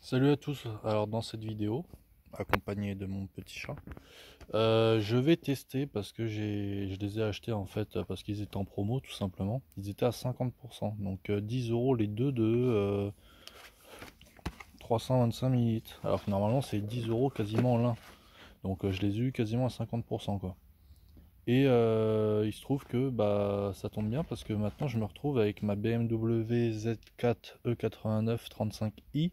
Salut à tous, alors dans cette vidéo, accompagné de mon petit chat, je vais tester parce que je les ai achetés en fait parce qu'ils étaient en promo tout simplement. Ils étaient à 50%, donc 10 euros les deux de 325 millilitres. Alors que normalement c'est 10 euros quasiment l'un, donc je les ai eu quasiment à 50% quoi. Et il se trouve que bah ça tombe bien parce que maintenant je me retrouve avec ma BMW Z4 E89 35i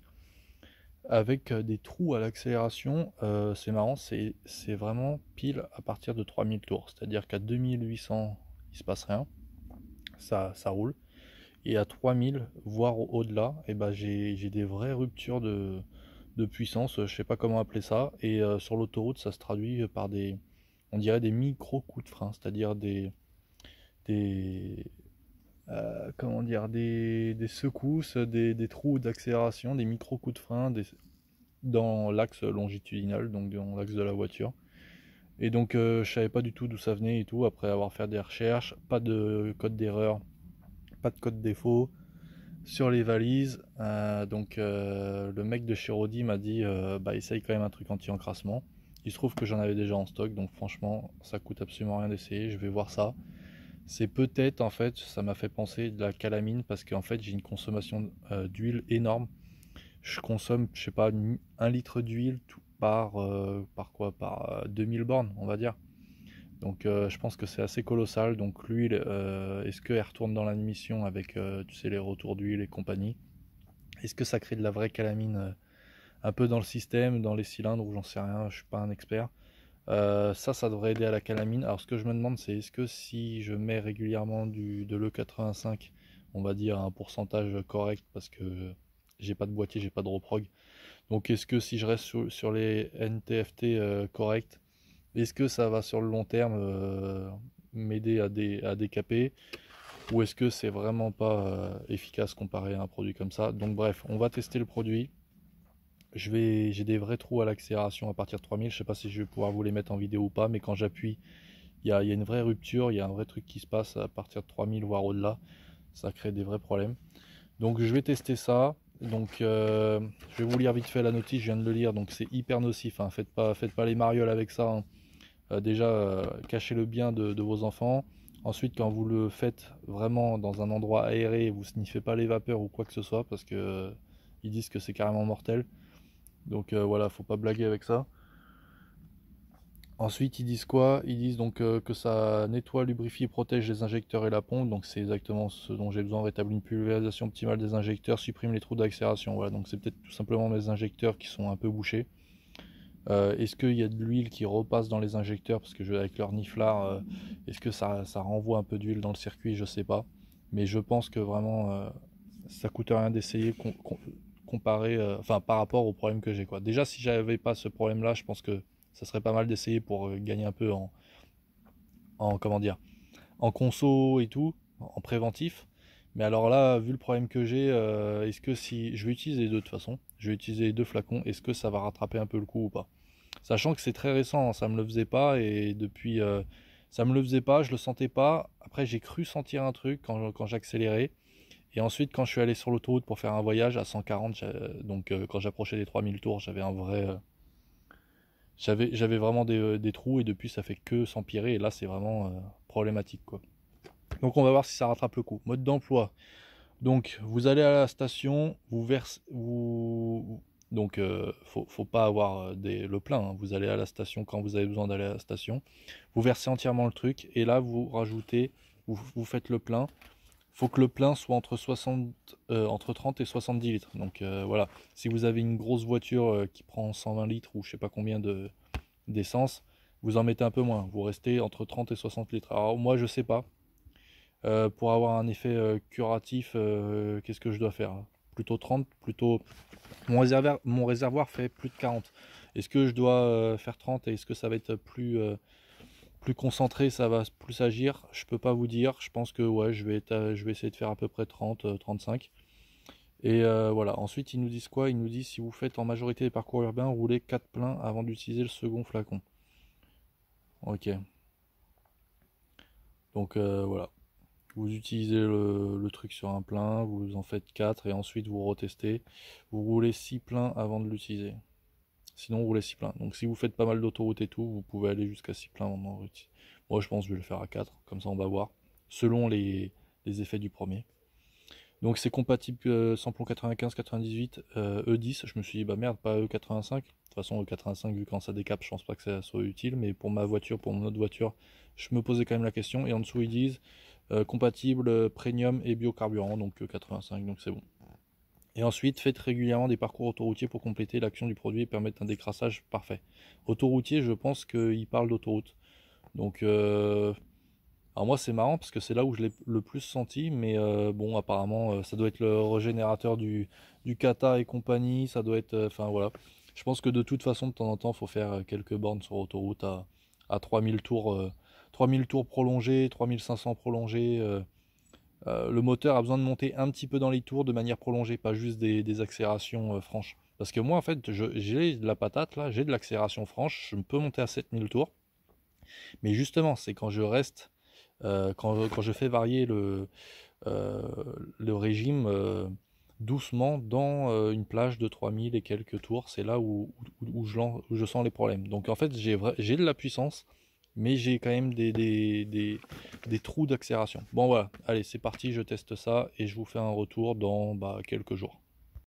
avec des trous à l'accélération. C'est marrant, c'est vraiment pile à partir de 3000 tours. C'est-à-dire qu'à 2800, il se passe rien, ça roule. Et à 3000, voire au-delà, et ben j'ai des vraies ruptures de puissance, je sais pas comment appeler ça. Et sur l'autoroute, ça se traduit par on dirait des micro coups de frein, c'est-à-dire des, comment dire, des secousses, des trous d'accélération, des micro coups de frein, dans l'axe longitudinal, donc dans l'axe de la voiture. Et donc je savais pas du tout d'où ça venait et tout, après avoir fait des recherches, pas de code d'erreur, pas de code défaut sur les valises. Donc le mec de chez Rodi m'a dit bah essaye quand même un truc anti-encrassement. Il se trouve que j'en avais déjà en stock, donc franchement ça coûte absolument rien d'essayer, je vais voir ça. C'est peut-être en fait, ça m'a fait penser de la calamine parce qu'en fait j'ai une consommation d'huile énorme. Je consomme, je sais pas, 1 litre d'huile par quoi? Par 2000 bornes, on va dire. Donc je pense que c'est assez colossal. Donc l'huile, est-ce qu'elle retourne dans l'admission avec, tu sais, les retours d'huile et compagnie? Est-ce que ça crée de la vraie calamine un peu dans le système, dans les cylindres, ou j'en sais rien, je suis pas un expert. Ça devrait aider à la calamine. Alors ce que je me demande, c'est est-ce que si je mets régulièrement de l'E85, on va dire à un pourcentage correct, parce que j'ai pas de boîtier, j'ai pas de reprog. Donc est-ce que si je reste sur les NTFT corrects, est-ce que ça va sur le long terme m'aider à décaper, ou est-ce que c'est vraiment pas efficace comparé à un produit comme ça? Donc bref, on va tester le produit. J'ai des vrais trous à l'accélération à partir de 3000. Je sais pas si je vais pouvoir vous les mettre en vidéo ou pas, mais quand j'appuie, il y a une vraie rupture, il y a un vrai truc qui se passe à partir de 3000 voire au-delà. Ça crée des vrais problèmes. Donc je vais tester ça. Donc je vais vous lire vite fait la notice, je viens de le lire, donc c'est hyper nocif, hein. Faites pas les marioles avec ça, hein. Déjà, cachez-le bien de vos enfants. Ensuite, quand vous le faites vraiment dans un endroit aéré, vous sniffez pas les vapeurs ou quoi que ce soit, parce que ils disent que c'est carrément mortel. Donc voilà, faut pas blaguer avec ça. Ensuite, ils disent quoi? Ils disent donc que ça nettoie, lubrifie et protège les injecteurs et la pompe. Donc c'est exactement ce dont j'ai besoin. Rétablit une pulvérisation optimale des injecteurs, supprime les trous d'accélération. Voilà, donc c'est peut-être tout simplement mes injecteurs qui sont un peu bouchés. Est-ce qu'il y a de l'huile qui repasse dans les injecteurs? Parce que avec leur niflard, est-ce que ça renvoie un peu d'huile dans le circuit? Je sais pas. Mais je pense que vraiment, ça coûte rien d'essayer comparé, enfin par rapport au problème que j'ai quoi. Déjà, si j'avais pas ce problème-là, je pense que ça serait pas mal d'essayer pour gagner un peu en comment dire, en conso et tout, en préventif. Mais alors là, vu le problème que j'ai, est-ce que si je vais utiliser les deux de toute façon, je vais utiliser les deux flacons, est-ce que ça va rattraper un peu le coup ou pas? Sachant que c'est très récent, hein, ça me le faisait pas et depuis ça me le faisait pas, je le sentais pas. Après j'ai cru sentir un truc quand j'accélérais et ensuite quand je suis allé sur l'autoroute pour faire un voyage à 140, donc quand j'approchais des 3000 tours, j'avais un vrai j'avais vraiment des trous et depuis ça fait que s'empirer et là c'est vraiment problématique quoi. Donc on va voir si ça rattrape le coup. Mode d'emploi. Donc vous allez à la station, vous versez, donc faut pas avoir le plein, hein. Vous allez à la station quand vous avez besoin d'aller à la station. Vous versez entièrement le truc et là vous rajoutez, vous faites le plein. Faut que le plein soit entre 30 et 70 litres. Donc voilà, si vous avez une grosse voiture qui prend 120 litres ou je sais pas combien d'essence, vous en mettez un peu moins. Vous restez entre 30 et 60 litres. Alors moi je sais pas. Pour avoir un effet curatif, qu'est-ce que je dois faire? Plutôt 30, plutôt... mon réservoir fait plus de 40. Est-ce que je dois faire 30 et est-ce que ça va être plus concentré, ça va plus agir? Je peux pas vous dire. Je pense que ouais, je vais essayer de faire à peu près 30, 35. Et voilà. Ensuite, ils nous disent quoi? Ils nous disent si vous faites en majorité des parcours urbains, roulez 4 pleins avant d'utiliser le second flacon. Ok. Donc voilà. Vous utilisez le truc sur un plein, vous en faites 4 et ensuite vous retestez. Vous roulez 6 pleins avant de l'utiliser. Sinon, vous roulez 6 pleins. Donc si vous faites pas mal d'autoroute et tout, vous pouvez aller jusqu'à 6 pleins avant de l'utiliser. Moi, je pense que je vais le faire à 4, comme ça on va voir, selon les effets du premier. Donc c'est compatible samplon 95-98, E10. Je me suis dit, bah merde, pas E85. De toute façon, E85, vu quand ça décape, je pense pas que ça soit utile. Mais pour ma voiture, pour mon autre voiture, je me posais quand même la question. Et en dessous, ils disent compatible premium et biocarburant, donc E85, donc c'est bon. Et ensuite, faites régulièrement des parcours autoroutiers pour compléter l'action du produit et permettre un décrassage parfait. Autoroutier, je pense qu'il parle d'autoroute. Donc, alors moi c'est marrant parce que c'est là où je l'ai le plus senti, mais bon apparemment ça doit être le régénérateur du kata et compagnie, ça doit être, enfin voilà. Je pense que de toute façon de temps en temps il faut faire quelques bornes sur autoroute à 3000 tours, 3000 tours prolongés, 3500 prolongés. Le moteur a besoin de monter un petit peu dans les tours de manière prolongée, pas juste des accélérations franches. Parce que moi en fait j'ai de la patate là, j'ai de l'accélération franche, je peux monter à 7000 tours. Mais justement c'est quand je reste quand je fais varier euh, le régime doucement dans une plage de 3000 et quelques tours, c'est là où je sens les problèmes. Donc en fait, j'ai de la puissance, mais j'ai quand même des trous d'accélération. Bon voilà, allez, c'est parti, je teste ça et je vous fais un retour dans quelques jours.